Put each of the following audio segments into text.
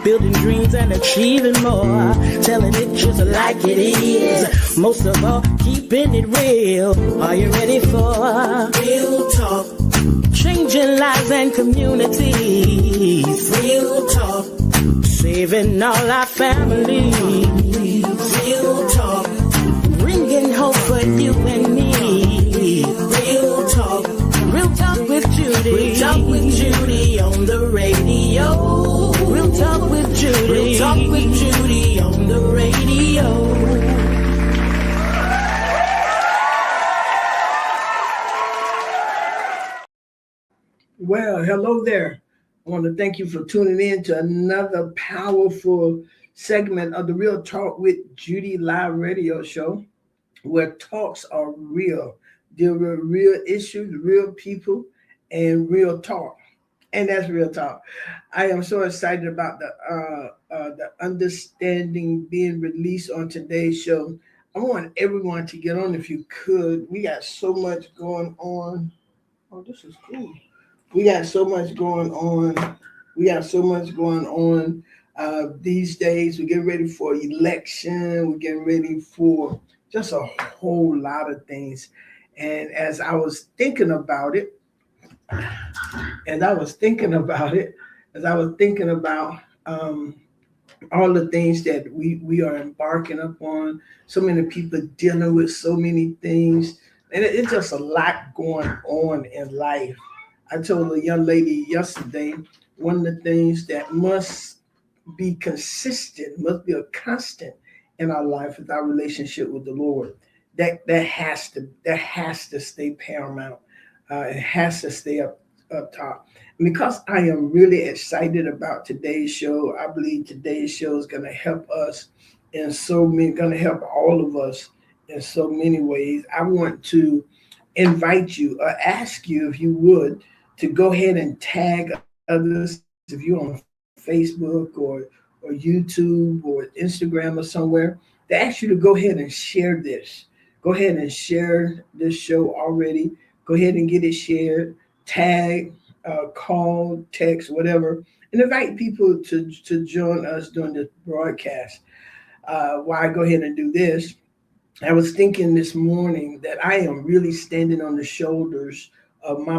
building dreams and achieving more, telling it just like it is. Most of all, keeping it real. Are you ready for real talk? Changing lives and communities. Real talk. Saving all our families. Real talk. Bringing hope for you and me. Real talk. Real talk with Judy. Real talk with Judy on the radio. Real talk with Judy. Real talk with Judy on the radio. Well, hello there. I want to thank you for tuning in to another powerful segment of the Real Talk with Judy live radio show, where talks are real, deal with real issues, real people, and real talk. And that's real talk. I am so excited about the understanding being released on today's show. I want everyone to get on if you could. We got so much going on. Oh, this is cool. We got so much going on. These days. We're getting ready for election. We're getting ready for just a whole lot of things. And as I was thinking about all the things that we are embarking upon, so many people dealing with so many things, and it's just a lot going on in life. I told a young lady yesterday, one of the things that must be consistent, must be a constant in our life is our relationship with the Lord. That has to stay paramount. It has to stay up top. And because I am really excited about today's show, I believe today's show is going to help us going to help all of us in so many ways. I want to invite you or ask you, if you would, to go ahead and tag others. If you're on Facebook or YouTube or Instagram or somewhere, they ask you to go ahead and share this. Go ahead and share this show already. Go ahead and get it shared, tag, call, text, whatever, and invite people to join us during this broadcast. While I go ahead and do this, I was thinking this morning that I am really standing on the shoulders of my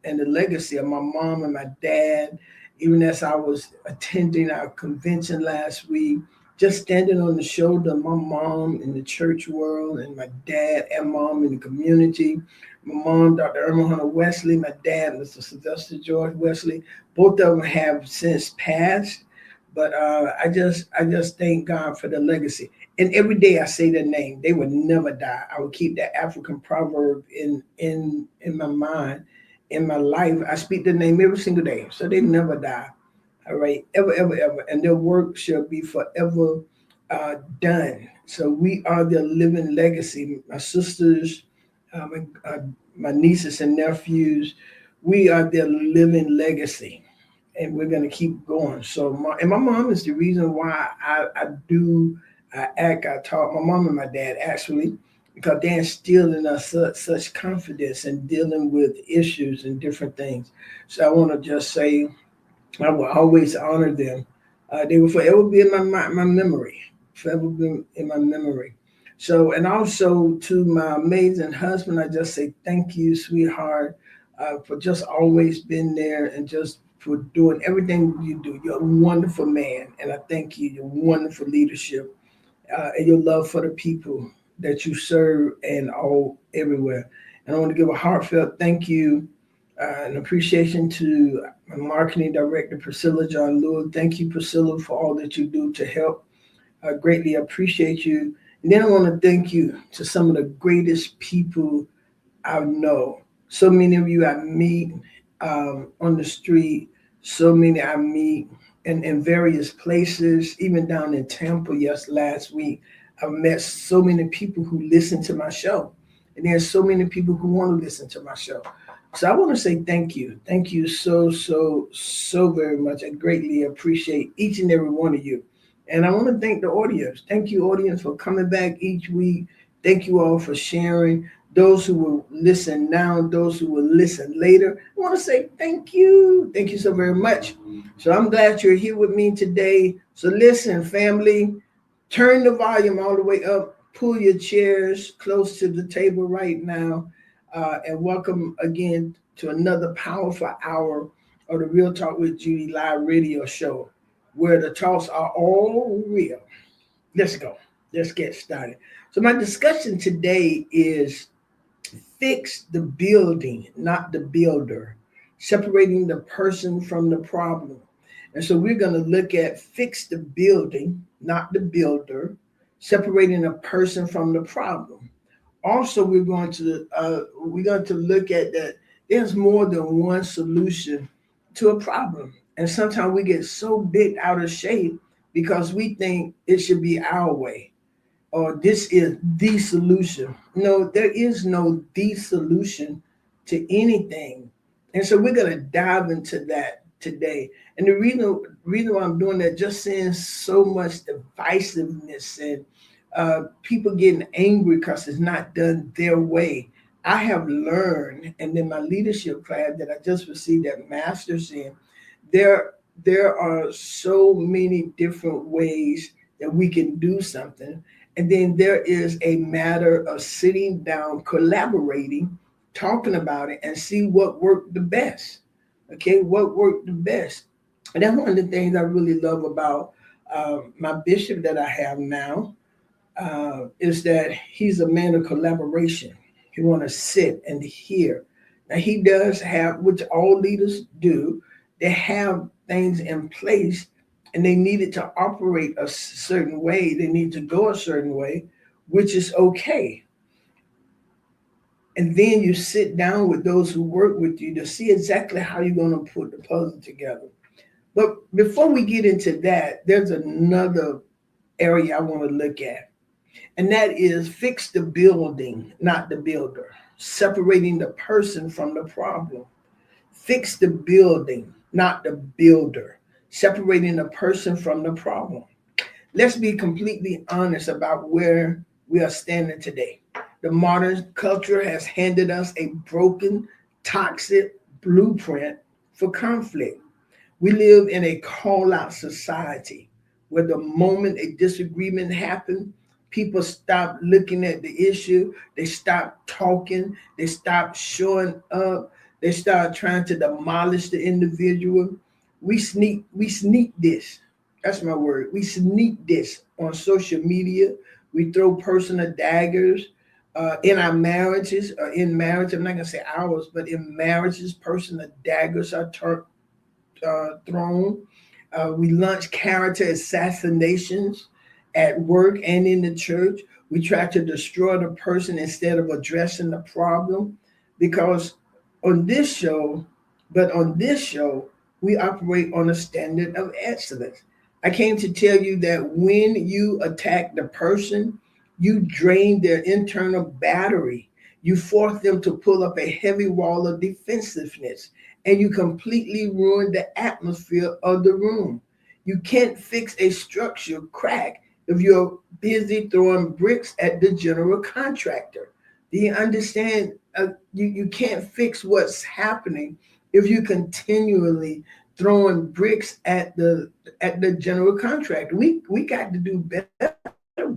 and the legacy of my mom and my dad. Even as I was attending our convention last week, just standing on the shoulder of my mom in the church world and my dad and mom in the community. My mom, Dr. Irma Hunter Wesley, my dad, Mr. Sylvester George Wesley. Both of them have since passed, but I just thank God for the legacy. And every day I say their name, they would never die. I would keep that African proverb in my mind, in my life. I speak their name every single day, so they never die. All right, ever, ever, ever. And their work shall be forever done. So we are their living legacy. My sisters, my nieces and nephews, we are their living legacy. And we're going to keep going. So my mom is the reason why I talk, my mom and my dad actually, because they instilled in us such confidence in dealing with issues and different things. So I want to just say, I will always honor them. They will forever be in my memory, forever be in my memory. So, and also to my amazing husband, I just say thank you, sweetheart, for just always being there and just for doing everything you do. You're a wonderful man, and I thank you. Your wonderful leadership and your love for the people that you serve and all everywhere. And I want to give a heartfelt thank you and appreciation to my marketing director, Priscilla John Lewis. Thank you, Priscilla, for all that you do to help. I greatly appreciate you. And then I want to thank you to some of the greatest people I know. So many of you I meet on the street, so many I meet in various places, even down in Tampa last week. I've met so many people who listen to my show. And there's so many people who want to listen to my show. So I want to say thank you. Thank you so very much. I greatly appreciate each and every one of you. And I want to thank the audience. Thank you, audience, for coming back each week. Thank you all for sharing. those who will listen now, those who will listen later. I want to say thank you. Thank you so very much. So I'm glad you're here with me today. So listen, family, turn the volume all the way up, pull your chairs close to the table right now, and welcome again to another powerful hour of the Real Talk with Judy live radio show, where the talks are all real. Let's go. Let's get started. So my discussion today is fix the building, not the builder, separating the person from the problem. And so we're going to look at fix the building, not the builder, separating a person from the problem. Also, we're going to look at that there's more than one solution to a problem. And sometimes we get so big out of shape because we think it should be our way or this is the solution. No, there is no the solution to anything. And so we're going to dive into that today. And the reason why I'm doing that, just seeing so much divisiveness and people getting angry because it's not done their way. I have learned, and in my leadership class that I just received that master's in, there there are so many different ways that we can do something. And then there is a matter of sitting down, collaborating, talking about it, and see what worked the best. Okay, what worked the best. And that's one of the things I really love about my bishop that I have now, is that he's a man of collaboration. He want to sit and hear. Now he does have, which all leaders do, they have things in place and they need it to operate a certain way. They need to go a certain way, which is okay. And then you sit down with those who work with you to see exactly how you're going to put the puzzle together. But before we get into that, there's another area I want to look at. And that is fix the building, not the builder, separating the person from the problem. Fix the building, not the builder, separating the person from the problem. Let's be completely honest about where we are standing today. The modern culture has handed us a broken, toxic blueprint for conflict. We live in a call out society where the moment a disagreement happens, people stop looking at the issue, they stop talking, they stop showing up, they start trying to demolish the individual. We sneak this. That's my word. We sneak this on social media. We throw personal daggers in our marriages, in marriage. I'm not gonna say ours, but in marriages, personal daggers are thrown. We launch character assassinations at work and in the church. We try to destroy the person instead of addressing the problem. Because on this show, we operate on a standard of excellence. I came to tell you that when you attack the person, you drain their internal battery. You force them to pull up a heavy wall of defensiveness, and you completely ruin the atmosphere of the room. You can't fix a structure crack if you're busy throwing bricks at the general contractor. Do you understand? You can't fix what's happening if you continually throwing bricks at the general contractor. We got to do better,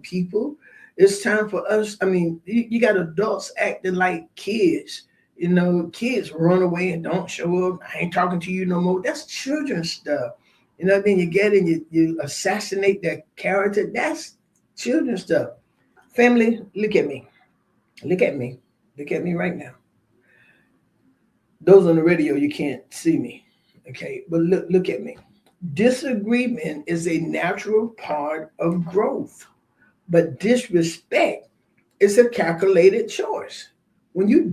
people. It's time for us. I mean, you got adults acting like kids. You know, kids run away and don't show up. I ain't talking to you no more. That's children's stuff. You know, then you get in, you assassinate their character. That's children's stuff. Family, look at me. Look at me. Look at me right now. Those on the radio, you can't see me. Okay, but look at me. Disagreement is a natural part of growth, but disrespect is a calculated choice. When you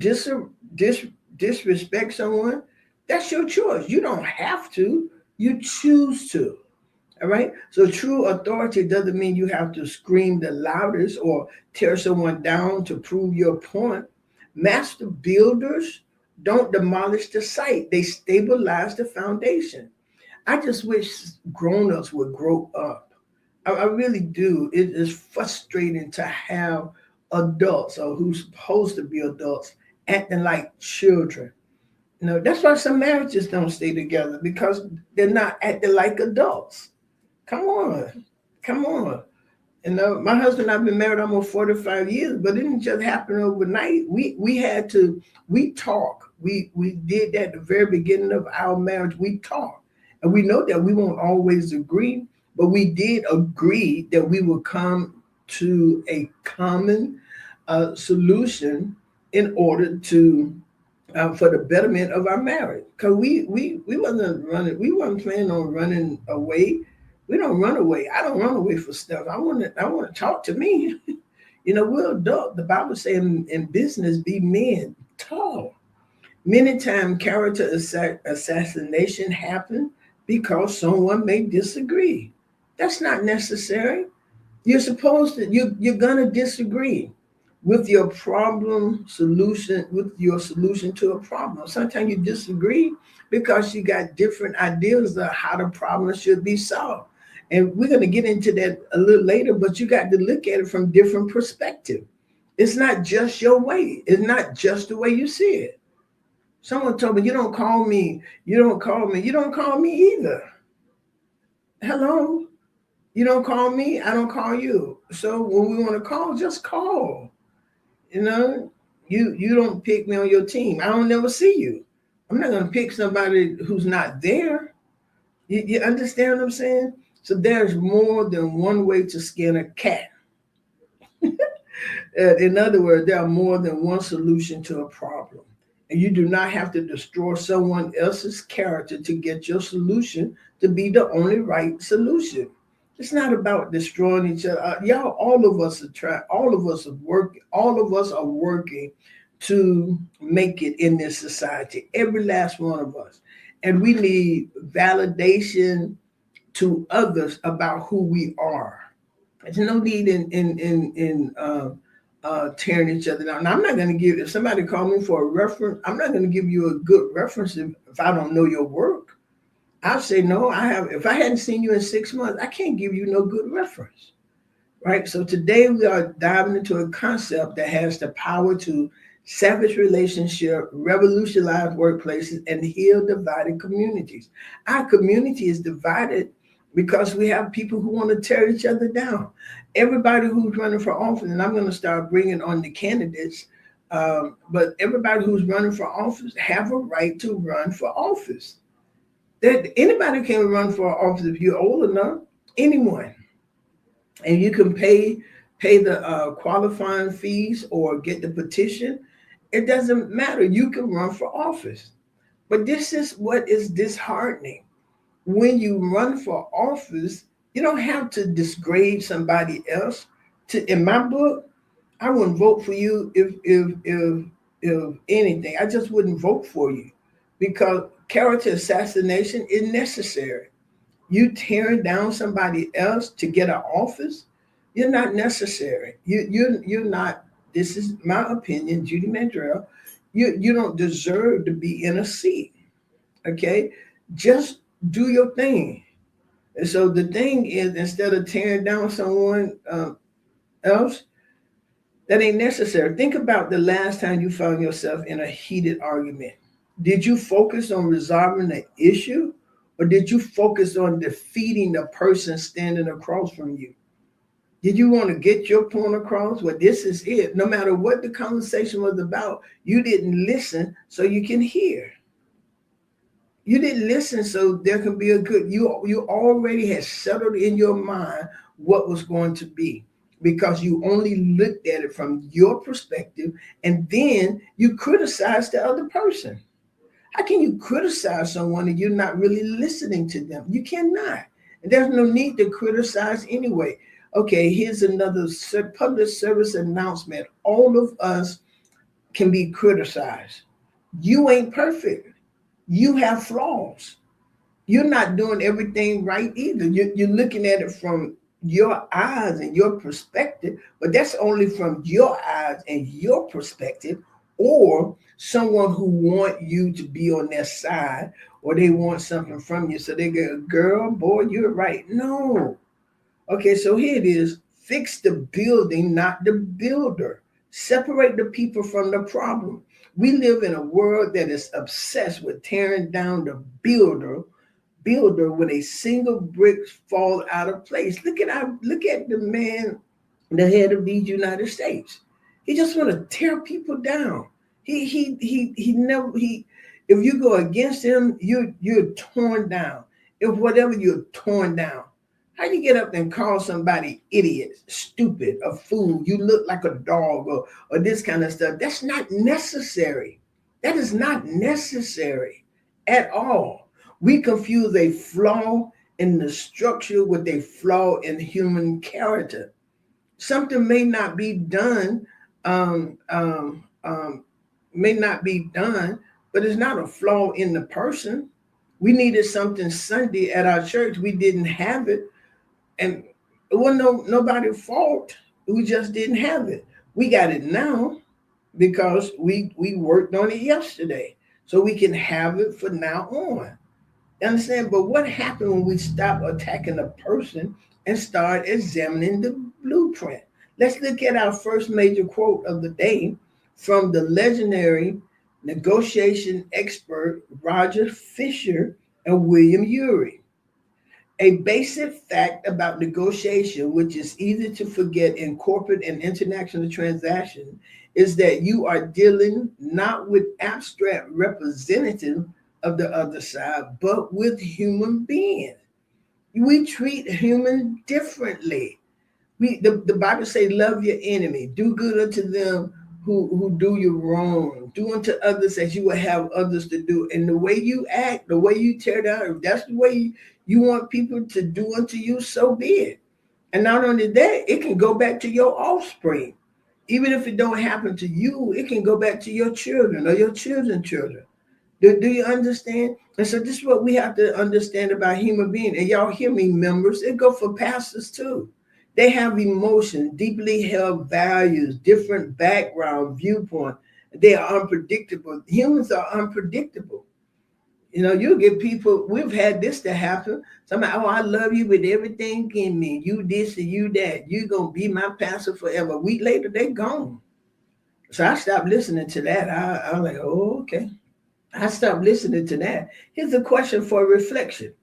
disrespect someone, that's your choice. You don't have to, you choose to. All right. So true authority doesn't mean you have to scream the loudest or tear someone down to prove your point. Master builders don't demolish the site, they stabilize the foundation. I just wish grown-ups would grow up. I really do. It is frustrating to have adults or who's supposed to be adults acting like children. That's why some marriages don't stay together because they're not acting like adults. Come on. Come on. My husband and I've been married almost 45 years, but it didn't just happen overnight. We talk. We did that at the very beginning of our marriage. We talk. And we know that we won't always agree, but we did agree that we would come to a common solution in order to for the betterment of our marriage. Because we wasn't planning on running away. We don't run away. I don't run away for stuff. I want to talk to me. We're adult. The Bible says in business, be men. Talk. Many times character assassination happen because someone may disagree. That's not necessary. You're gonna disagree with your solution to a problem. Sometimes you disagree because you got different ideas of how the problem should be solved. And we're going to get into that a little later, but you got to look at it from different perspective. It's not just your way. It's not just the way you see it. Someone told me, you don't call me, you don't call me either. Hello? You don't call me, I don't call you. So when we want to call, just call. You don't pick me on your team. I don't never see you. I'm not going to pick somebody who's not there. You understand what I'm saying? So there's more than one way to skin a cat. In other words, there are more than one solution to a problem. And you do not have to destroy someone else's character to get your solution to be the only right solution. It's not about destroying each other. Y'all, all of us are working to make it in this society. Every last one of us. And we need validation to others about who we are. There's no need in tearing each other down. Now, I'm not going to give, if somebody called me for a reference, I'm not going to give you a good reference if I don't know your work. I'll say, no, if I hadn't seen you in 6 months, I can't give you no good reference, right? So today we are diving into a concept that has the power to salvage relationships, revolutionize workplaces, and heal divided communities. Our community is divided because we have people who want to tear each other down. Everybody who's running for office, and I'm going to start bringing on the candidates, but everybody who's running for office have a right to run for office. That anybody can run for office if you're old enough, anyone. And you can pay the qualifying fees or get the petition. It doesn't matter. You can run for office. But this is what is disheartening. When you run for office, you don't have to disgrade somebody else. In my book, I wouldn't vote for you if anything. I just wouldn't vote for you because character assassination is necessary. You tearing down somebody else to get an office, you're not necessary. You're not. This is my opinion, Judy Mandrell. You don't deserve to be in a seat. Okay, just do your thing. And so the thing is, instead of tearing down someone else, that ain't necessary. Think about the last time you found yourself in a heated argument. Did you focus on resolving the issue, or did you focus on defeating the person standing across from you? Did you want to get your point across? Well, this is it. No matter what the conversation was about, you didn't listen so you can hear. You didn't listen so there can be a good, you already had settled in your mind what was going to be because you only looked at it from your perspective and then you criticized the other person. How can you criticize someone and you're not really listening to them? You cannot. And there's no need to criticize anyway. Okay, here's another public service announcement. All of us can be criticized. You ain't perfect. You have flaws. You're not doing everything right either. You're looking at it from your eyes and your perspective, but that's only from your eyes and your perspective, or someone who want you to be on their side, or they want something from you. So they go, girl, boy, you're right. No. Okay, so here it is. Fix the building, not the builder. Separate the people from the problem. We live in a world that is obsessed with tearing down the builder when a single brick falls out of place. Look at the man, the head of these United States. He just want to tear people down. He never he. If you go against him, you're torn down. If whatever you're torn down. How you get up and call somebody idiot, stupid, a fool? You look like a dog, or this kind of stuff. That's not necessary. That is not necessary at all. We confuse a flaw in the structure with a flaw in human character. Something um, um, um, may not be done, but it's not a flaw in the person. We needed something Sunday at our church. We didn't have it, and it wasn't nobody's fault. We just didn't have it. We got it now because we worked on it yesterday, so we can have it for now on. You understand? But what happened when we stop attacking a person and start examining the blueprint? Let's look at our first major quote of the day from the legendary negotiation expert Roger Fisher and William Urey. A basic fact about negotiation, which is easy to forget in corporate and international transactions, is that you are dealing not with abstract representative of the other side, but with human beings. We treat human differently. The Bible say, love your enemy, do good unto them who do you wrong, do unto others as you will have others to do. And the way you act, the way you tear down, if that's the way you want people to do unto you, so be it. And not only that, it can go back to your offspring. Even if it don't happen to you, it can go back to your children or your children's children. Do you understand? And so this is what we have to understand about human beings. And y'all hear me, members. It go for pastors too. They have emotions, deeply held values, different background, viewpoint. They are unpredictable. Humans are unpredictable. You know, you get people, we've had this to happen. Somebody, oh, I love you with everything in me. You this and you that. You're going to be my pastor forever. A week later, they're gone. So I stopped listening to that. I was like, oh, okay. I stopped listening to that. Here's a question for reflection.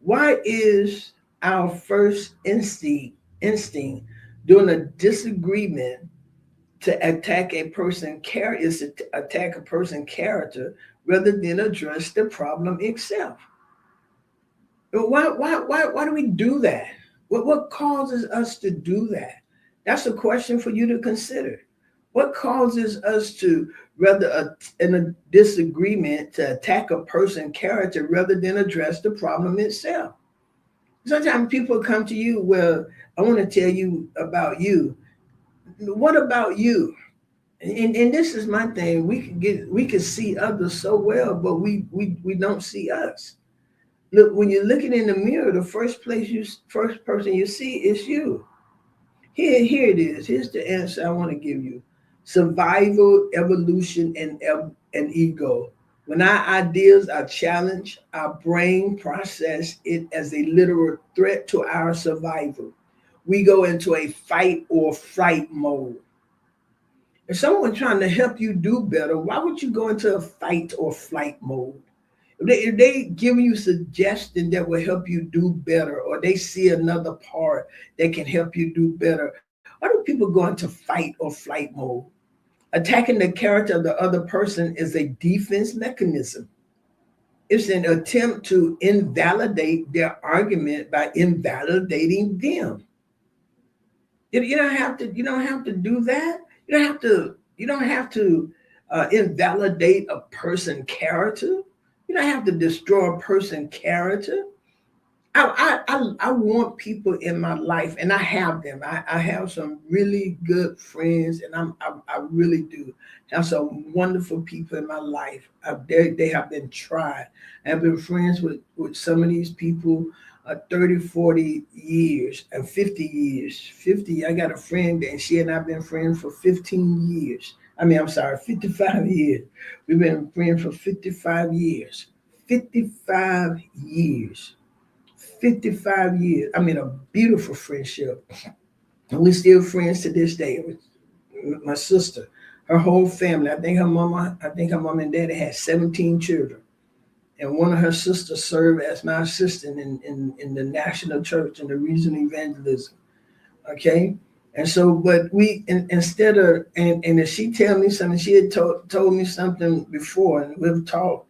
Why is our first instinct during a disagreement to attack a person character rather than address the problem itself? Why do we do that? What causes us to do that? That's a question for you to consider. What causes us to in a disagreement to attack a person's character rather than address the problem itself? Sometimes people come to you, well, I want to tell you about you. What about you? And this is my thing. We can see others so well, but we don't see us. Look, when you're looking in the mirror, the first person you see is you. Here it is. Here's the answer I want to give you. Survival, evolution, and ego. When our ideas are challenged, our brain process it as a literal threat to our survival. We go into a fight or flight mode. If someone's trying to help you do better, why would you go into a fight or flight mode? If they give you suggestions that will help you do better, or they see another part that can help you do better, why do people go into fight or flight mode? Attacking the character of the other person is a defense mechanism. It's an attempt to invalidate their argument by invalidating them. You don't have to. You don't have to do that. You don't have to. You don't have to invalidate a person's character. You don't have to destroy a person's character. I want people in my life, and I have them. I have some really good friends, and I really do have some wonderful people in my life. They have been tried. I've been friends with some of these people 30, 40 years and 50 years. 50, I got a friend, and she and I have been friends for 15 years. I'm sorry, 55 years. We've been friends for 55 years. 55 years. 55 years. A beautiful friendship. And we still friends to this day. My sister, her whole family. I think her mama and daddy had 17 children. And one of her sisters served as my assistant in the national church and the regional evangelism. Okay. And so, but instead of, and if she tell me something, she had told me something before, and we've talked,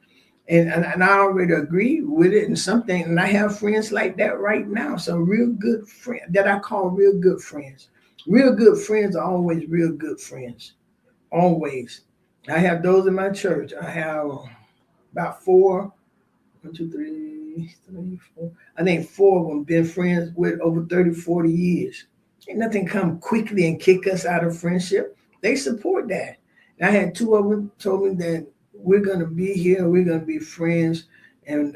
and I already agree with it and something, and I have friends like that right now. Some real good friends that I call real good friends. Real good friends are always real good friends. Always. I have those in my church. I have about four, 4. I think four of them been friends with over 30, 40 years. Ain't nothing come quickly and kick us out of friendship. They support that. And I had two of them told me that we're gonna be here, we're gonna be friends, and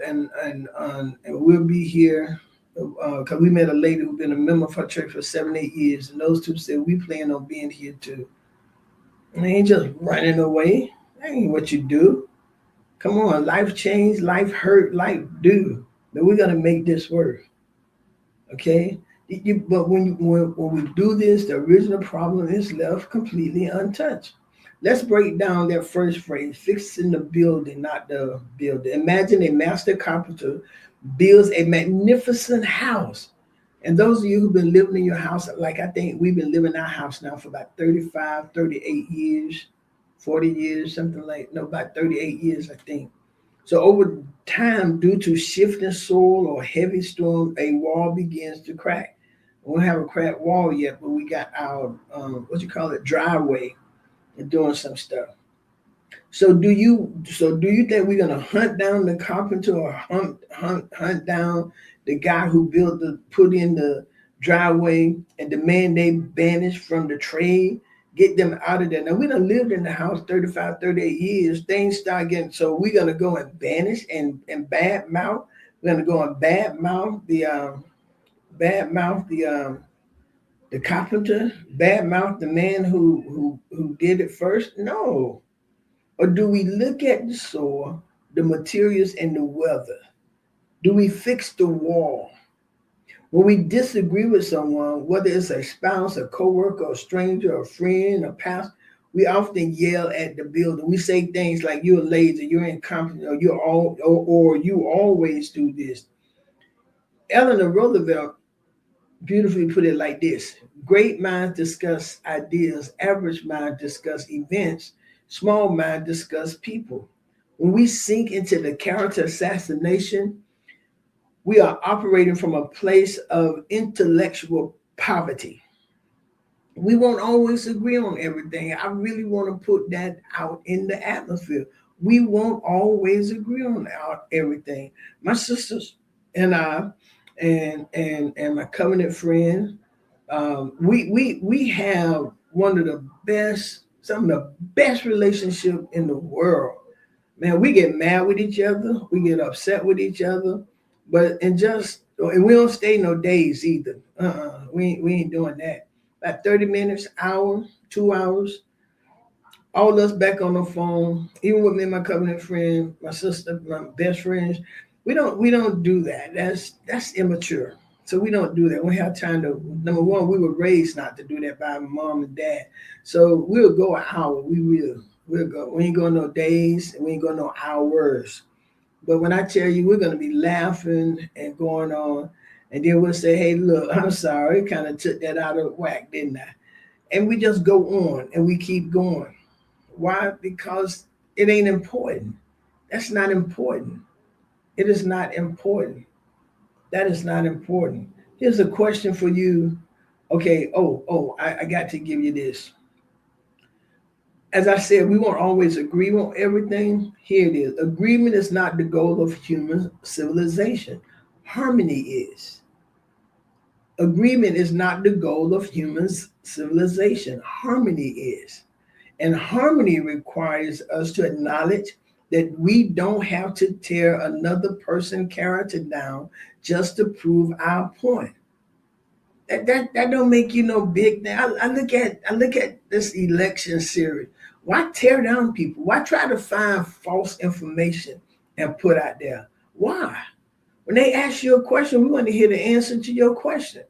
we'll be here because we met a lady who's been a member of our church for 7, 8 years, and those two said we plan on being here too. And they ain't just running away. That ain't what you do. Come on, life change, life hurt, life do. But we're gonna make this work. Okay? But when we do this, the original problem is left completely untouched. Let's break down that first phrase, fixing the building, not the builder. Imagine a master carpenter builds a magnificent house. And those of you who've been living in your house, like I think we've been living in our house now for about 35, 38 years, 40 years, something like, no, about 38 years, I think. So over time, due to shifting soil or heavy storm, a wall begins to crack. We don't have a cracked wall yet, but we got our, driveway and doing some stuff. So do you think we're gonna hunt down the carpenter or hunt down the guy who put in the driveway and demand they banish from the trade, get them out of there? Now we done lived in the house 35, 38 years. Things start getting, so we're gonna go and banish and bad mouth. We're gonna go and bad mouth the carpenter, bad mouth the man who did it first. No. Or do we look at the soil, the materials, and the weather? Do we fix the wall? When we disagree with someone, whether it's a spouse, a coworker, a stranger, a friend, a pastor, we often yell at the building. We say things like "you're lazy," "you're incompetent," or "you always do this." Eleanor Roosevelt beautifully put it like this: great minds discuss ideas, average minds discuss events, small minds discuss people. When we sink into the character assassination, we are operating from a place of intellectual poverty. We won't always agree on everything. I really want to put that out in the atmosphere. We won't always agree on everything. My sisters and I, and my covenant friend, we have one of the best, some of the best relationship in the world. Man, we get mad with each other, we get upset with each other, and we don't stay no days either. We ain't doing that. About 30 minutes, hour, 2 hours, all of us back on the phone, even with me and my covenant friend, my sister, my best friends. We don't do that. That's immature. So we don't do that. We have time to, number one, we were raised not to do that by mom and dad. So we'll go an hour. We'll go. We ain't going no days and we ain't going no hours. But when I tell you we're gonna be laughing and going on, and then we'll say, hey, look, I'm sorry, kind of took that out of whack, didn't I? And we just go on and we keep going. Why? Because it ain't important. That's not important. It is not important. That is not important. Here's a question for you. Okay, I got to give you this. As I said, we won't always agree on everything. Here it is. Agreement is not the goal of human civilization. Harmony is. Agreement is not the goal of human civilization. Harmony is. And harmony requires us to acknowledge that we don't have to tear another person's character down just to prove our point. That don't make you no big thing. I look at this election series. Why tear down people? Why try to find false information and put out there? Why? When they ask you a question, we want to hear the answer to your question.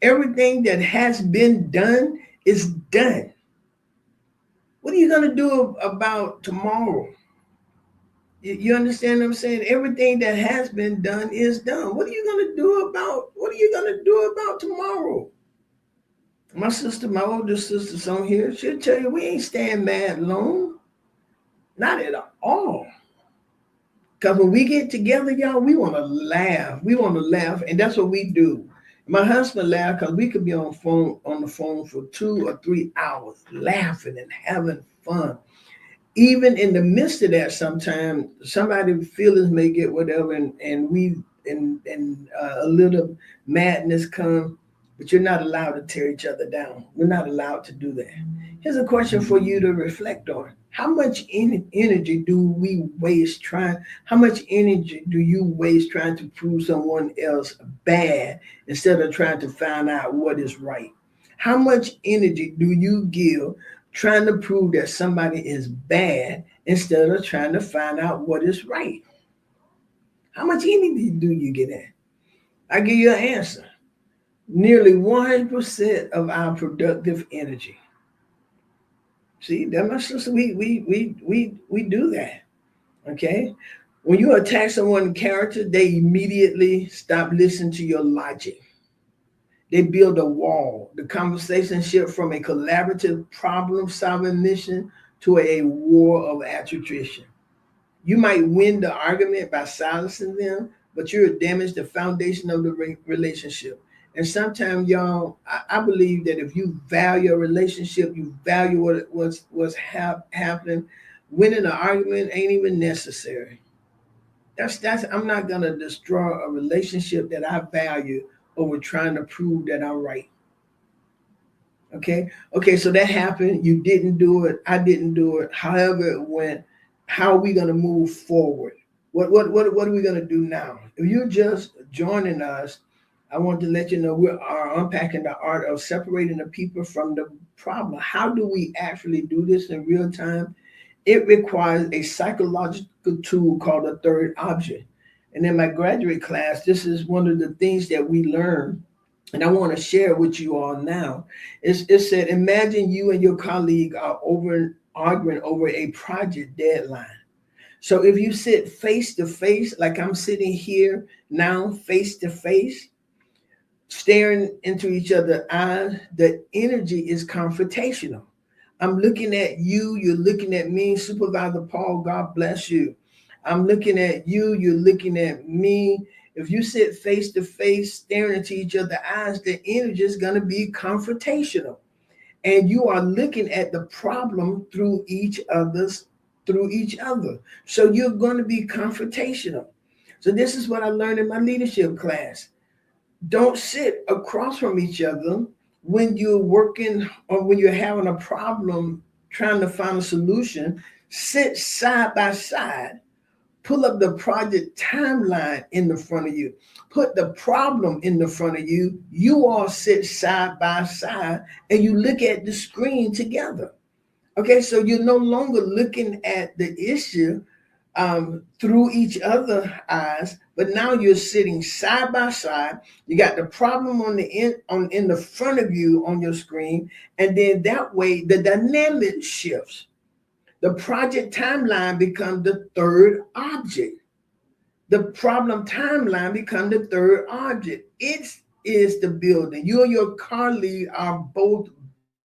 Everything that has been done is done. What are you going to do about tomorrow? You understand what I'm saying? Everything that has been done is done. What are you going to do about tomorrow? My sister, my older sister's on here. She'll tell you we ain't staying mad long. Not at all. Because when we get together, y'all, we want to laugh. We want to laugh, and that's what we do. My husband laughed because we could be on the phone for 2 or 3 hours, laughing and having fun. Even in the midst of that, sometimes somebody feelings may get whatever, and a little madness come, but you're not allowed to tear each other down. We're not allowed to do that. Here's a question for you to reflect on. How much energy do we waste trying? How much energy do you waste trying to prove someone else bad instead of trying to find out what is right? How much energy do you give trying to prove that somebody is bad instead of trying to find out what is right? How much energy do you get in? I give you an answer. Nearly 100% of our productive energy. See, that my sister, we do that. Okay? When you attack someone's character, they immediately stop listening to your logic. They build a wall. The conversation shift from a collaborative problem-solving mission to a war of attrition. You might win the argument by silencing them, but you'll damage the foundation of the relationship. And sometimes, y'all, I believe that if you value a relationship, you value what's happening. Winning an argument ain't even necessary. That's. I'm not gonna destroy a relationship that I value over trying to prove that I'm right. Okay, so that happened. You didn't do it. I didn't do it. However it went, how are we going to move forward? What are we going to do now? If you're just joining us, I want to let you know we are unpacking the art of separating the people from the problem. How do we actually do this in real time? It requires a psychological tool called a third object. And in my graduate class, this is one of the things that we learn, and I want to share with you all now. It said, imagine you and your colleague are arguing over a project deadline. So if you sit face to face, like I'm sitting here now, face to face, staring into each other's eyes, the energy is confrontational. I'm looking at you, you're looking at me, Supervisor Paul, God bless you. I'm looking at you, you're looking at me. If you sit face to face, staring into each other's eyes, the energy is going to be confrontational. And you are looking at the problem through each other. So you're going to be confrontational. So this is what I learned in my leadership class. Don't sit across from each other when you're working or when you're having a problem trying to find a solution. Sit side by side. Pull up the project timeline in the front of you. Put the problem in the front of you. You all sit side by side and you look at the screen together. Okay, so you're no longer looking at the issue through each other's eyes, but now you're sitting side by side. You got the problem in the front of you on your screen, and then that way the dynamic shifts. The project timeline becomes the third object. The problem timeline becomes the third object. It is the building. You and your colleague are both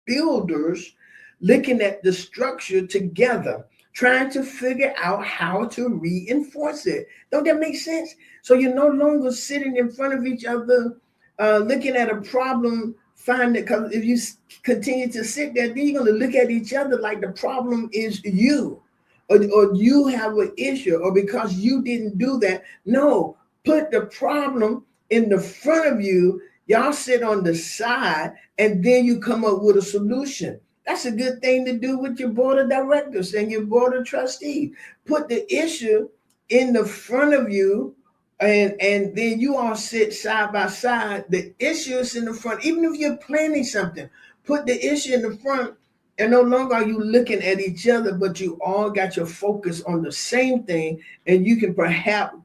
builders looking at the structure together, trying to figure out how to reinforce it. Don't that make sense? So you're no longer sitting in front of each other, looking at a problem, find it, because if you continue to sit there, then you're going to look at each other like the problem is you, or you have an issue, or because you didn't do that. No, put the problem in the front of you. Y'all sit on the side, and then you come up with a solution. That's a good thing to do with your board of directors and your board of trustees. Put the issue in the front of you, and then you all sit side by side. The issue is in the front. Even if you're planning something, put the issue in the front, and no longer are you looking at each other, but you all got your focus on the same thing, and you can perhaps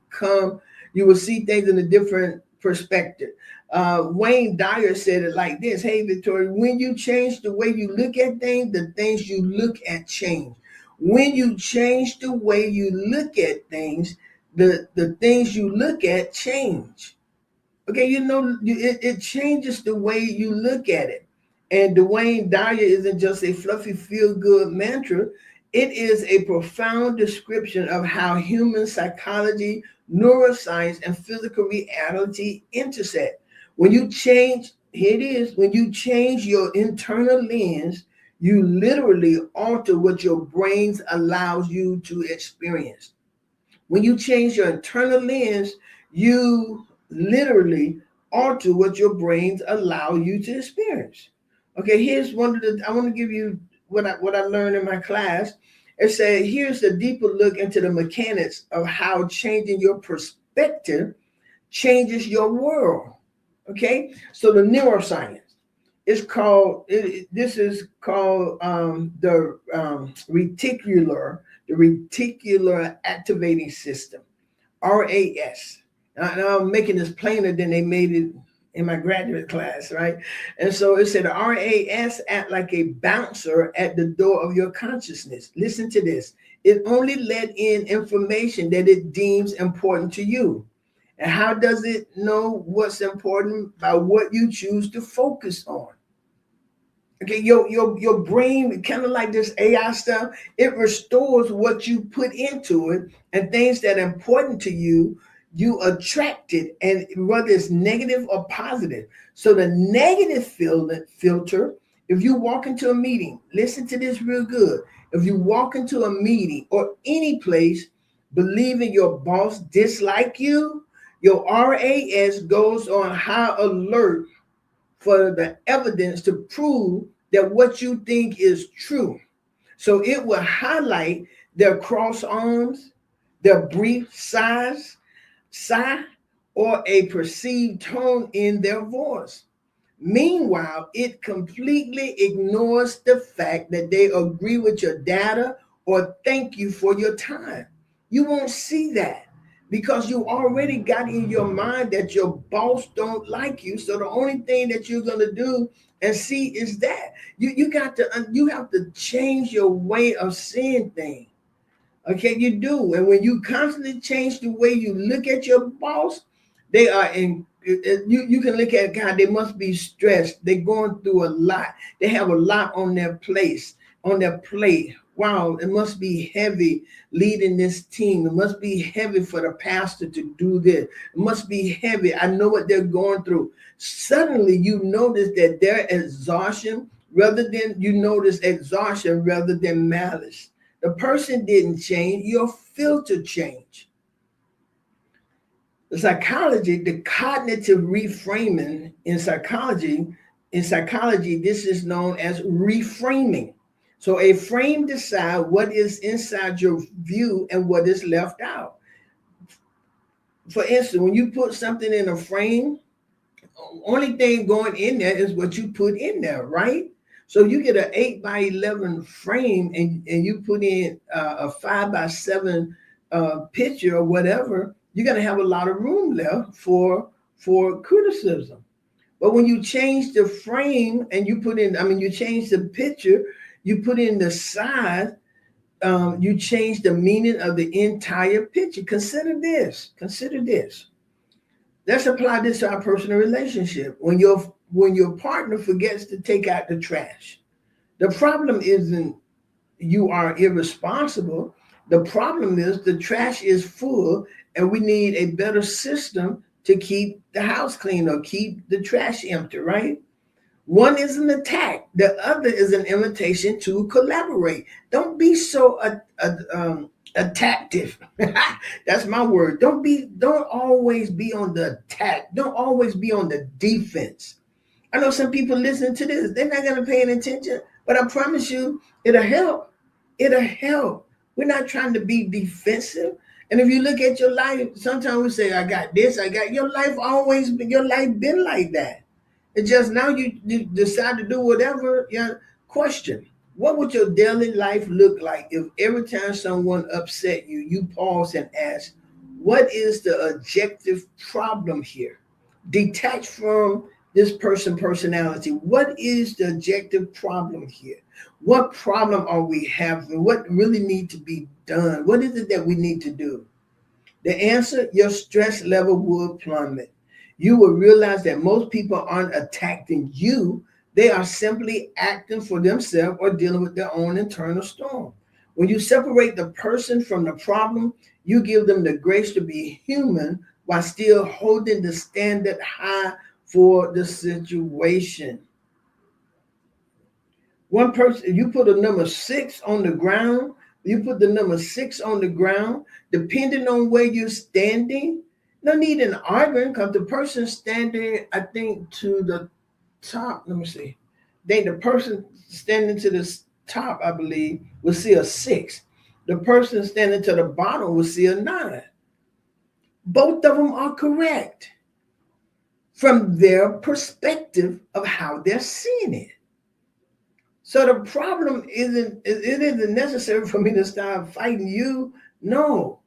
you will see things in a different perspective. Wayne Dyer said it like this. Hey, Victoria, when you change the way you look at things, the things you look at change. When you change the way you look at things, the things you look at change. Okay, it changes the way you look at it. And Dwayne Dyer isn't just a fluffy feel-good mantra. It is a profound description of how human psychology, neuroscience, and physical reality intersect. When you change, here it is, when you change your internal lens, you literally alter what your brain allows you to experience. When you change your internal lens, you literally alter what your brains allow you to experience. Okay, here's one of the, I want to give you what I learned in my class. It said, here's a deeper look into the mechanics of how changing your perspective changes your world. Okay, so the neuroscience is called, this is called the reticular activating system, RAS. Now I'm making this plainer than they made it in my graduate class, right? And so it said RAS act like a bouncer at the door of your consciousness. Listen to this. It only let in information that it deems important to you. And how does it know what's important? By what you choose to focus on. Okay, your brain, kind of like this AI stuff, it restores what you put into it, and things that are important to you, you attract it, and whether it's negative or positive. So the negative filter, if you walk into a meeting, listen to this real good. If you walk into a meeting or any place believing your boss dislike you, your RAS goes on high alert for the evidence to prove that what you think is true. So it will highlight their cross arms, their brief sigh, or a perceived tone in their voice. Meanwhile, it completely ignores the fact that they agree with your data or thank you for your time. You won't see that because you already got in your mind that your boss don't like you. So the only thing that you're going to do and see is that you have to change your way of seeing things. Okay, you do. And when you constantly change the way you look at your boss, they are in, you can look at, God, they must be stressed. They're going through a lot. They have a lot on their plate. Wow, it must be heavy leading this team. It must be heavy for the pastor to do this. It must be heavy. I know what they're going through. Suddenly you notice that their exhaustion rather than malice. The person didn't change, your filter changed. The cognitive reframing in psychology, this is known as reframing. So a frame decides what is inside your view and what is left out. For instance, when you put something in a frame, only thing going in there is what you put in there, right? So you get an 8x11 frame and you put in a 5x7 picture or whatever, you're going to have a lot of room left for criticism. But when you change the frame and you change the picture, you put in the size, you change the meaning of the entire picture. Consider this. Let's apply this to our personal relationship. When your partner forgets to take out the trash, the problem isn't you are irresponsible. The problem is the trash is full and we need a better system to keep the house clean or keep the trash empty, right? One is an attack. The other is an invitation to collaborate. Don't be so attactive. That's my word. Don't always be on the attack. Don't always be on the defense. I know some people listening to this, they're not going to pay any attention, but I promise you, it'll help. We're not trying to be defensive. And if you look at your life, sometimes we say, I got this, your life been like that. It's just now you decide to do whatever. Question. What would your daily life look like if every time someone upset you, you pause and ask, what is the objective problem here? Detach from this personality. What is the objective problem here? What problem are we having? What really need to be done? What is it that we need to do? The answer, your stress level will plummet. You will realize that most people aren't attacking you. They are simply acting for themselves or dealing with their own internal storm. When you separate the person from the problem, you give them the grace to be human while still holding the standard high for the situation. One person, you put a number 6 on the ground, you put the number 6 on the ground, depending on where you're standing, no need in arguing because the person standing, I think, to the top, let me see. The person standing to the top, I believe, will see a 6. The person standing to the bottom will see a 9. Both of them are correct from their perspective of how they're seeing it. So the problem isn't necessary for me to start fighting you. No,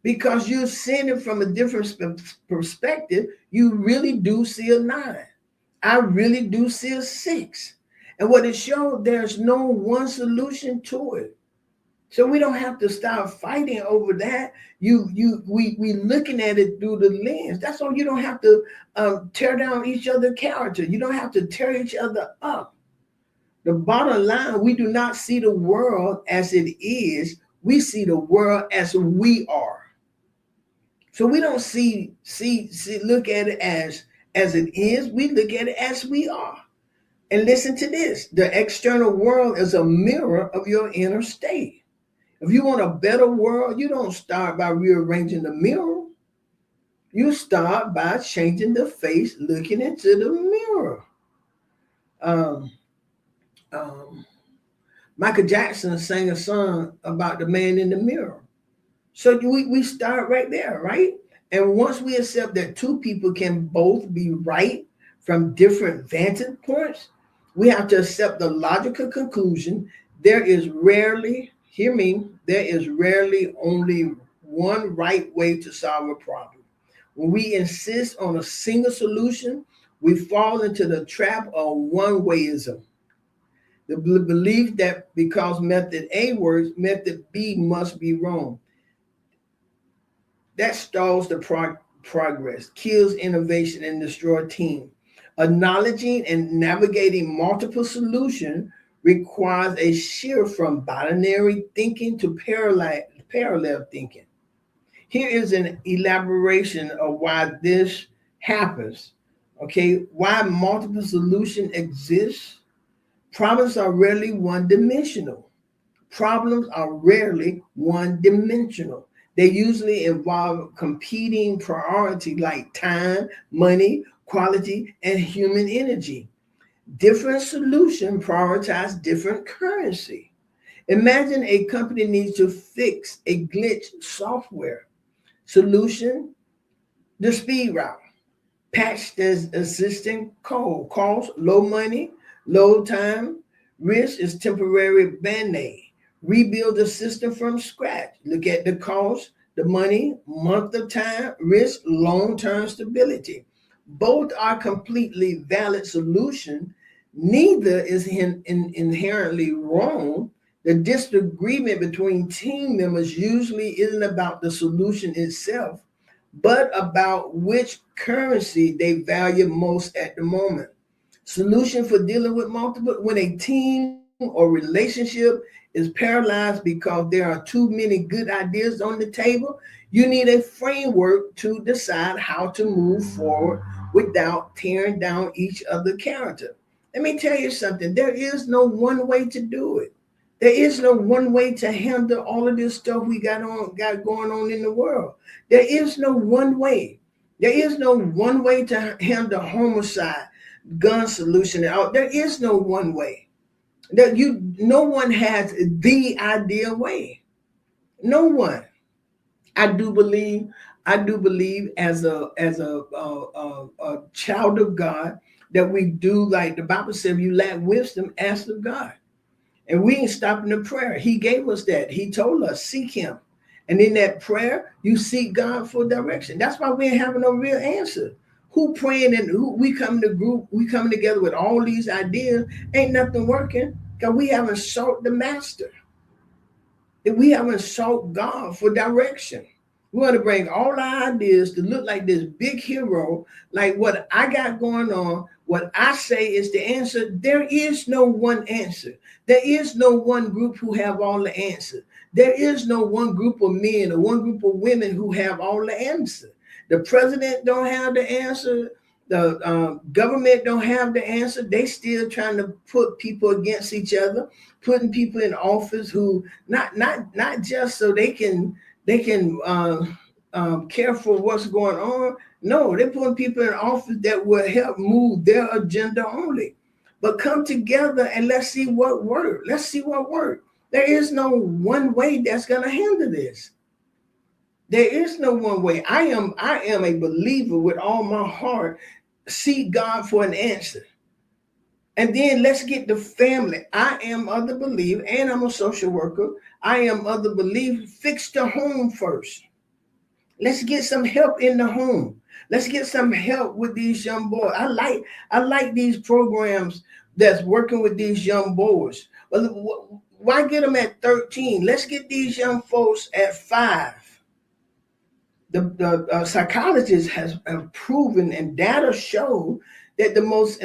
because you're seeing it from a different perspective. You really do see a 9. I really do see a 6. And what it showed, there's no one solution to it. So we don't have to start fighting over that. We looking at it through the lens. That's all. You don't have to tear down each other's character. You don't have to tear each other up. The bottom line, we do not see the world as it is. We see the world as we are. So we don't look at it as it is. We look at it as we are. And listen to this. The external world is a mirror of your inner state. If you want a better world, you don't start by rearranging the mirror. You start by changing the face, looking into the mirror. Michael Jackson sang a song about the man in the mirror. So we start right there, right? And once we accept that two people can both be right from different vantage points, we have to accept the logical conclusion. There is rarely only one right way to solve a problem. When we insist on a single solution, we fall into the trap of one-wayism. The belief that because method A works, method B must be wrong. That stalls the progress, kills innovation, and destroys team. Acknowledging and navigating multiple solutions requires a shift from binary thinking to parallel thinking. Here is an elaboration of why this happens. Okay, why multiple solutions exist. Problems are rarely one-dimensional. They usually involve competing priorities like time, money, quality, and human energy. Different solutions prioritize different currency. Imagine a company needs to fix a glitch software. Solution, the speed route. Patch the existing code. Cost, low money, low time. Risk is temporary band-aid. Rebuild the system from scratch. Look at the cost, the money, month of time, risk, long-term stability. Both are completely valid solutions. Neither is inherently wrong. The disagreement between team members usually isn't about the solution itself, but about which currency they value most at the moment. Solution for dealing with multiple, when a team or relationship is paralyzed because there are too many good ideas on the table, you need a framework to decide how to move forward without tearing down each other's character. Let me tell you something. There is no one way to do it. There is no one way to handle all of this stuff we got going on in the world. There is no one way. There is no one way to handle homicide, gun solution. There is no one way. No one has the ideal way. No one. I do believe as a child of God that we do, like the Bible says, if you lack wisdom, ask of God. And we ain't stopping the prayer. He gave us that. He told us, seek him. And in that prayer, you seek God for direction. That's why we ain't having no real answer. who praying and who we come to group, we coming together with all these ideas, ain't nothing working because we haven't sought the master. That we haven't sought God for direction. We want to bring all our ideas to look like this big hero, like what I got going on, what I say is the answer. There is no one answer. There is no one group who have all the answers. There is no one group of men or one group of women who have all the answer. The president don't have the answer. The government don't have the answer. They still trying to put people against each other, putting people in office who not just so they can care for what's going on. No, they're putting people in office that will help move their agenda only. But come together and let's see what works. Let's see what works. There is no one way that's going to handle this. There is no one way. I am a believer with all my heart. Seek God for an answer. And then let's get the family. I am of the belief, and I'm a social worker. I am of the belief, fix the home first. Let's get some help in the home. Let's get some help with these young boys. I like these programs that's working with these young boys. Well, why get them at 13? Let's get these young folks at 5. The psychologists have proven, and data show that the most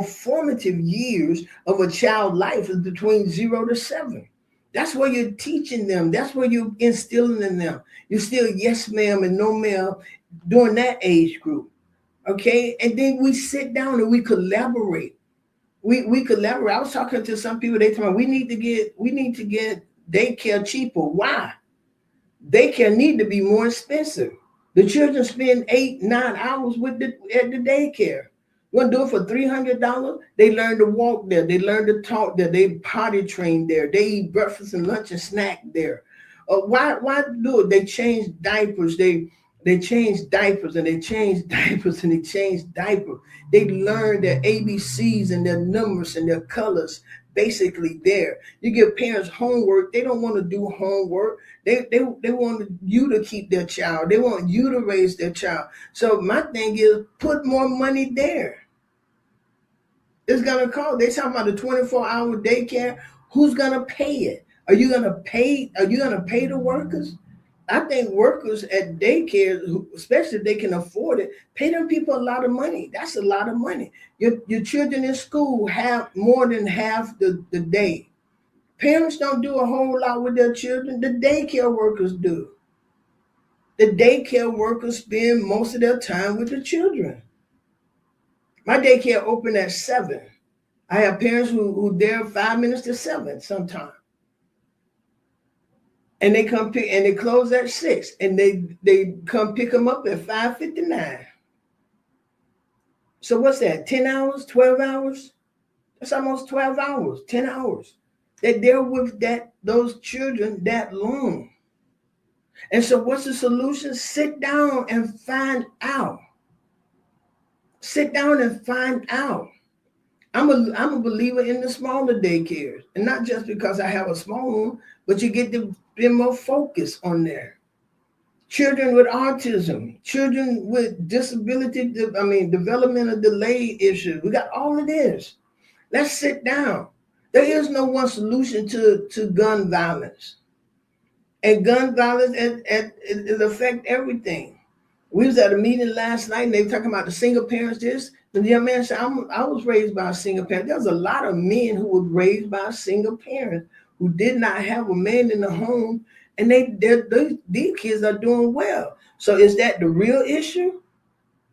formative years of a child's life is between 0 to 7. That's where you're teaching them. That's where you're instilling in them. You're still yes, ma'am, and no, ma'am during that age group. Okay. And then we sit down and we collaborate. We collaborate. I was talking to some people, they told me we need to get daycare cheaper. Why? Daycare need to be more expensive. The children spend 8-9 hours at the daycare. You want to do it for $300? They learn to walk there. They learn to talk there. They potty train there. They eat breakfast and lunch and snack there. Why do it? They change diapers. They change diapers and they change diapers and they change diapers. They learn their ABCs and their numbers and their colors basically there. You give parents homework. They don't want to do homework. They want you to keep their child. They want you to raise their child. So my thing is put more money there. It's going to cost. They're talking about the 24-hour daycare. Who's going to pay it? Are you going to pay the workers? I think workers at daycare, especially if they can afford it, pay them people a lot of money. That's a lot of money. Your children in school have more than half the day. Parents don't do a whole lot with their children. The daycare workers do. The daycare workers spend most of their time with the children. My daycare opened at 7. I have parents who there 5 minutes to 7 sometimes. And they come pick, and they close at 6, and they come pick them up at 5:59. So what's that? 10 hours, 12 hours? That's almost 12 hours, 10 hours. That they're with those children that long. And so what's the solution? Sit down and find out. Sit down and find out. I'm a believer in the smaller daycares, and not just because I have a small one, but you get to be more focused on there. Children with autism, children with developmental delay issues. We got all of this. Let's sit down. There is no one solution to gun violence. And gun violence it affects everything. We was at a meeting last night and they were talking about the single parents this. The young man said, I was raised by a single parent. There's a lot of men who were raised by a single parent who did not have a man in the home, and these kids are doing well. So is that the real issue?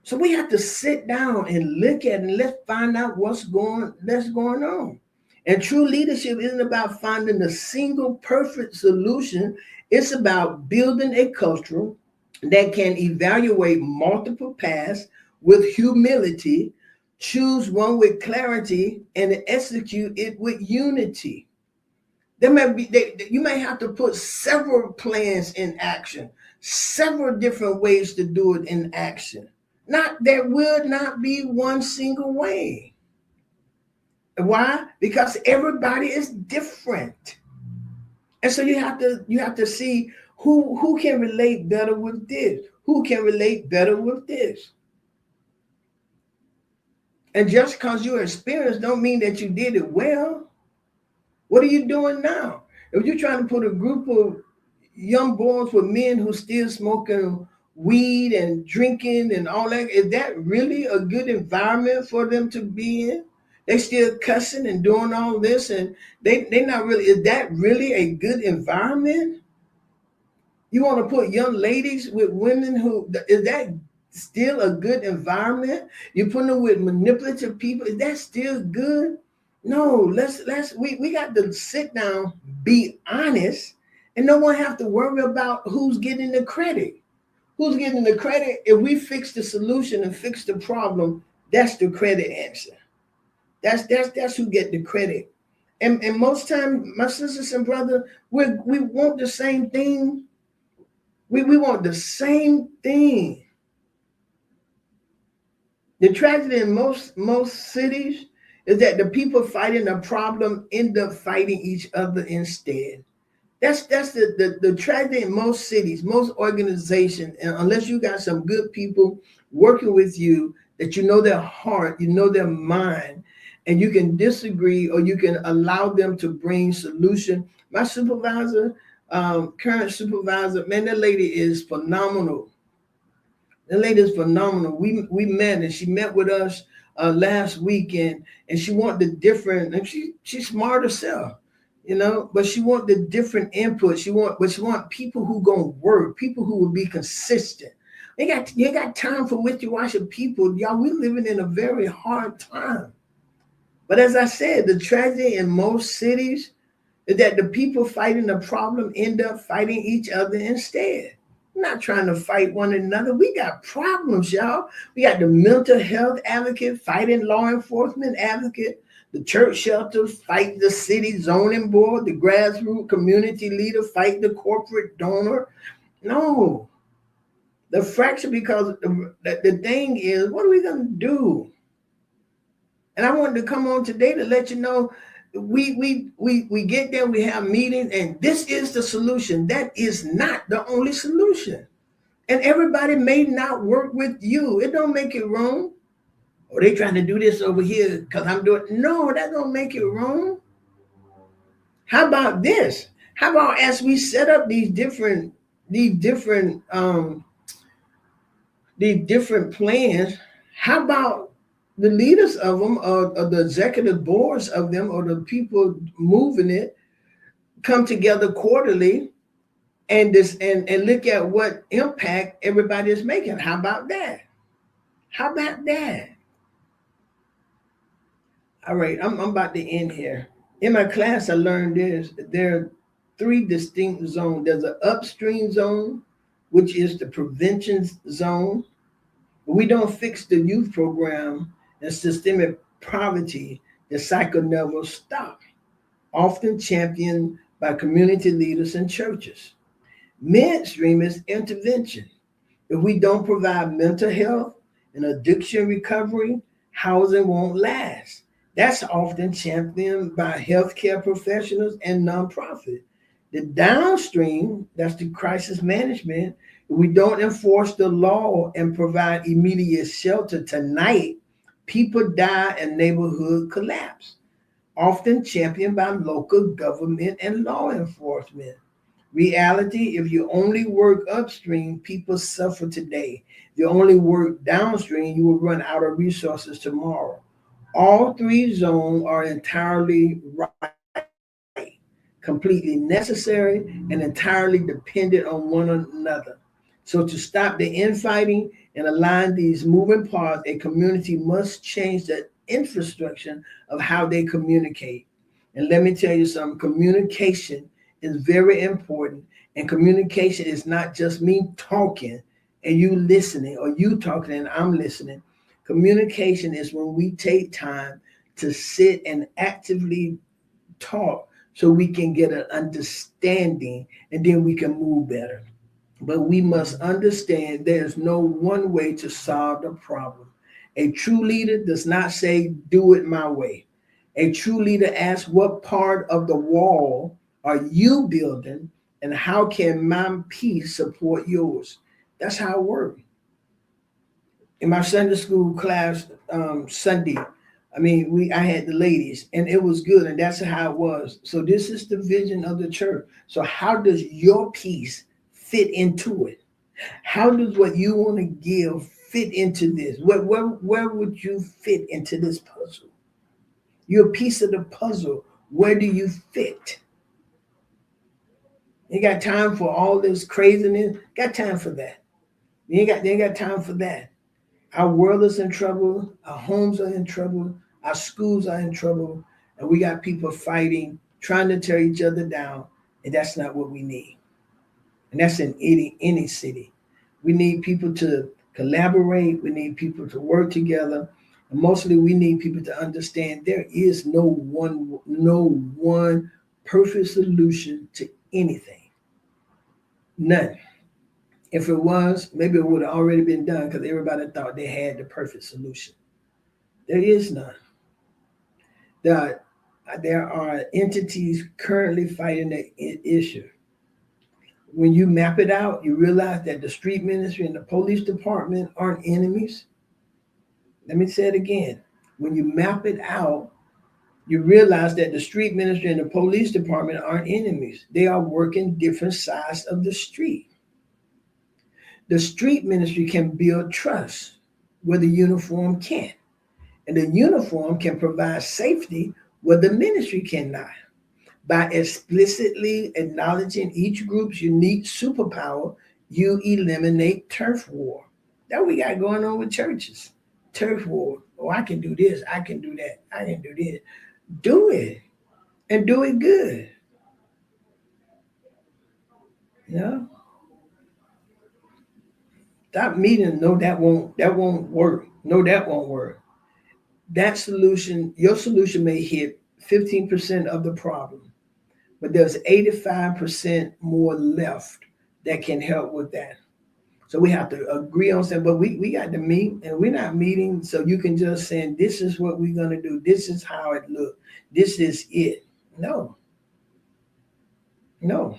So we have to sit down and look at it and let's find out what's going on. And true leadership isn't about finding the single perfect solution. It's about building a culture that can evaluate multiple paths with humility, choose one with clarity, and execute it with unity. You may have to put several plans in action, several different ways to do it in action. There will not be one single way. Why? Because everybody is different. And so you have to see who can relate better with this, who can relate better with this. And just because you're experienced don't mean that you did it well. What are you doing now? If you're trying to put a group of young boys with men who still smoking weed and drinking and all that, is that really a good environment for them to be in? They still cussing and doing all this, and they not really. Is that really a good environment? You want to put young ladies with women who, is that still a good environment? You put them with manipulative people, is that still good? No, we got to sit down, be honest, and no one have to worry about who's getting the credit. Who's getting the credit? If we fix the solution and fix the problem, that's the credit answer. That's who get the credit. And most time, my sisters and brothers, we want the same thing. We want the same thing. The tragedy in most cities is that the people fighting a problem end up fighting each other instead. That's the tragedy in most cities, most organizations, and unless you got some good people working with you, that you know their heart, you know their mind, and you can disagree or you can allow them to bring solution. My supervisor, current supervisor, man, that lady is phenomenal. That lady is phenomenal. We met, and she met with us last weekend, and she wanted the different, and she's smart herself, but she want the different input. She want people who gonna work, people who will be consistent. You got time for wishy-washy people, y'all. We living in a very hard time. But as I said, the tragedy in most cities is that the people fighting the problem end up fighting each other instead. We're not trying to fight one another. We got problems, y'all. We got the mental health advocate fighting law enforcement advocate, the church shelters fight the city zoning board, the grassroots community leader fight the corporate donor. No, the fracture, because the thing is, what are we going to do? And I wanted to come on today to let you know, we get there, we have meetings, and this is the solution. That is not the only solution. And everybody may not work with you. It don't make it wrong. Or they trying to do this over here because I'm doing. No, that don't make it wrong. How about this? How about as we set up these different plans, how about the leaders of them, or the executive boards of them, or the people moving it, come together quarterly and look at what impact everybody is making? How about that? How about that? All right, I'm about to end here. In my class, I learned this. There are 3 distinct zones. There's an upstream zone, which is the prevention zone. We don't fix the youth program and systemic poverty, the cycle never stops, often championed by community leaders and churches. Midstream is intervention. If we don't provide mental health and addiction recovery, housing won't last. That's often championed by healthcare professionals and nonprofits. The downstream, that's the crisis management. If we don't enforce the law and provide immediate shelter tonight, people die and neighborhood collapse, often championed by local government and law enforcement. Reality, if you only work upstream, people suffer today. If you only work downstream, you will run out of resources tomorrow. All 3 zones are entirely right, completely necessary, and entirely dependent on one another. So to stop the infighting and align these moving parts, a community must change the infrastructure of how they communicate. And let me tell you something, communication is very important. And communication is not just me talking and you listening, or you talking and I'm listening. Communication is when we take time to sit and actively talk so we can get an understanding, and then we can move better. But we must understand there's no one way to solve the problem. A true leader does not say, do it my way. A true leader asks, what part of the wall are you building, and how can my piece support yours? That's how it works. In my Sunday school class, Sunday, I had the ladies, and it was good, and that's how it was. So this is the vision of the church. So how does your piece fit into it? How does what you want to give fit into this? Where would you fit into this puzzle? You're a piece of the puzzle. Where do you fit? You got time for all this craziness? Got time for that. They ain't got time for that. Our world is in trouble, our homes are in trouble, our schools are in trouble, and we got people fighting, trying to tear each other down, and that's not what we need. And that's in any city. We need people to collaborate, we need people to work together, and mostly we need people to understand there is no one perfect solution to anything. None. If it was, maybe it would have already been done because everybody thought they had the perfect solution. There is none. There, there are entities currently fighting the issue. When you map it out, you realize that the street ministry and the police department aren't enemies. Let me say it again. When you map it out, you realize that the street ministry and the police department aren't enemies. They are working different sides of the street. The street ministry can build trust where the uniform can't. And the uniform can provide safety where the ministry cannot. By explicitly acknowledging each group's unique superpower, you eliminate turf war. That we got going on with churches. Turf war. Oh, I can do this, I can do that, I can do this. Do it and do it good. You know? Stop meeting. No, that won't work. No, that won't work. That solution, your solution may hit 15% of the problem, but there's 85% more left that can help with that. So we have to agree on something, but we got to meet, and we're not meeting so you can just say, this is what we're going to do. This is how it looks. This is it. No, no.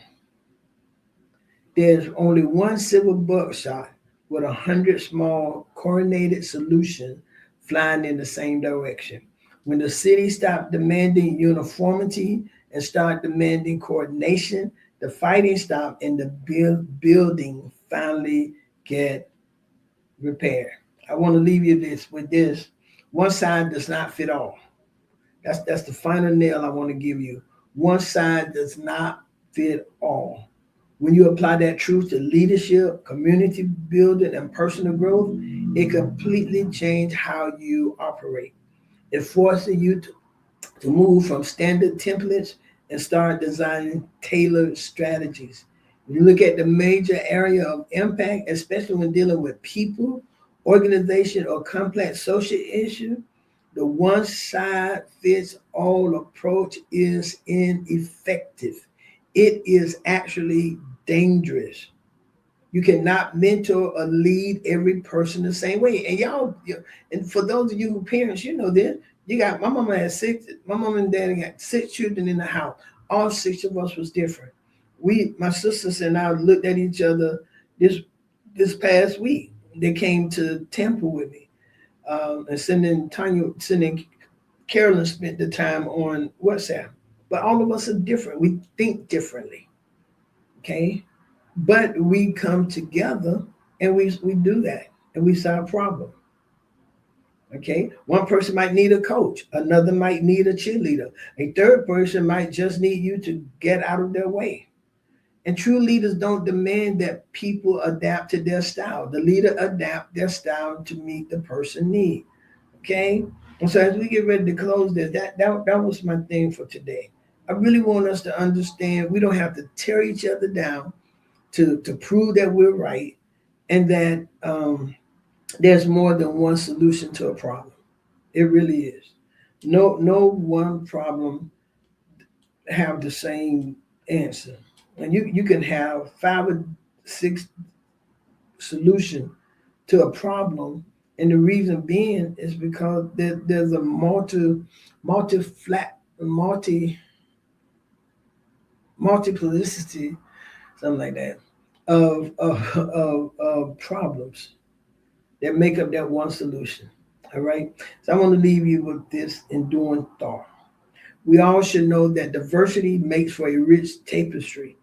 There's only one silver buckshot with 100 small coordinated solutions flying in the same direction. When the city stopped demanding uniformity and start demanding coordination, the fighting stopped and the building finally get repaired. I want to leave you with this. One size does not fit all. That's the final nail I want to give you. One size does not fit all. When you apply that truth to leadership, community building, and personal growth, it completely changes how you operate. It forces you to move from standard templates and start designing tailored strategies. When you look at the major area of impact, especially when dealing with people, organization, or complex social issues, the one size fits all approach is ineffective. It is actually dangerous. You cannot mentor or lead every person the same way. And and for those of you who parents, you know this. You got my mama had six. My mom and dad got six children in the house. All six of us was different. My sisters and I looked at each other this past week. They came to Temple with me, and sending Carolyn spent the time on WhatsApp. But all of us are different. We think differently. Okay, but we come together and we do that and we solve problems. Okay, one person might need a coach, another might need a cheerleader, a third person might just need you to get out of their way. And true leaders don't demand that people adapt to their style. The leader adapt their style to meet the person need. Okay, and so as we get ready to close this, that was my thing for today. I really want us to understand we don't have to tear each other down to prove that we're right, and that there's more than one solution to a problem. It really is. No one problem have the same answer. And you can have 5 or 6 solution to a problem, and the reason being is because there's a multiplicity, something like that, of problems. that make up that one solution. All right. So I want to leave you with this enduring thought. We all should know that diversity makes for a rich tapestry,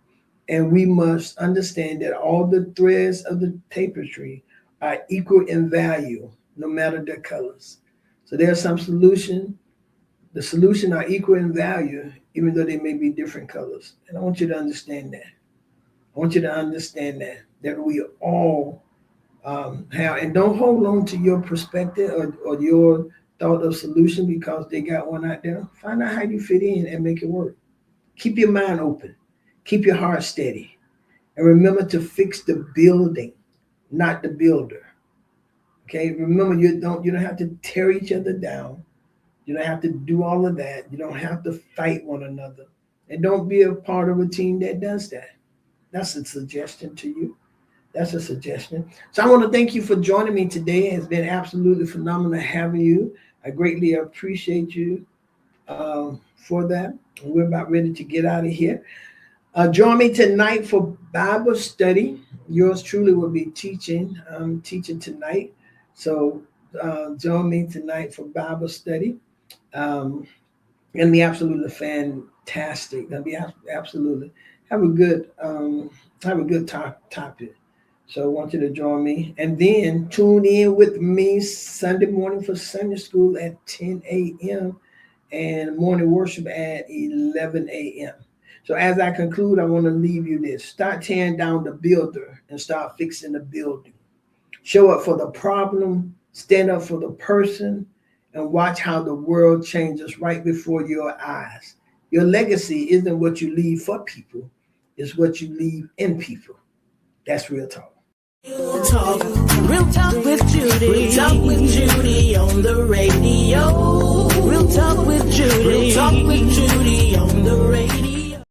and we must understand that all the threads of the tapestry are equal in value, no matter their colors. So there's some solution. The solution are equal in value, even though they may be different colors. And I want you to understand that. I want you to understand that we all have, and don't hold on to your perspective or your thought of solution because they got one out there. Find out how you fit in and make it work. Keep your mind open. Keep your heart steady. And remember to fix the building, not the builder. Okay? Remember, you don't have to tear each other down. You don't have to do all of that. You don't have to fight one another. And don't be a part of a team that does that. That's a suggestion to you. That's a suggestion. So I want to thank you for joining me today. It's been absolutely phenomenal having you. I greatly appreciate you for that. We're about ready to get out of here. Join me tonight for Bible study. Yours truly will be teaching. I'm teaching tonight. So join me tonight for Bible study. Gonna be absolutely fantastic. Gonna be absolutely have a good topic. So I want you to join me, and then tune in with me Sunday morning for Sunday school at 10 a.m. and morning worship at 11 a.m. So as I conclude, I want to leave you this: start tearing down the builder and start fixing the building. Show up for the problem, stand up for the person, and watch how the world changes right before your eyes. Your legacy isn't what you leave for people, it's what you leave in people. That's real talk. Real talk with Judy. Real talk with Judy on the radio. Real talk with Judy. Real talk with Judy on the radio.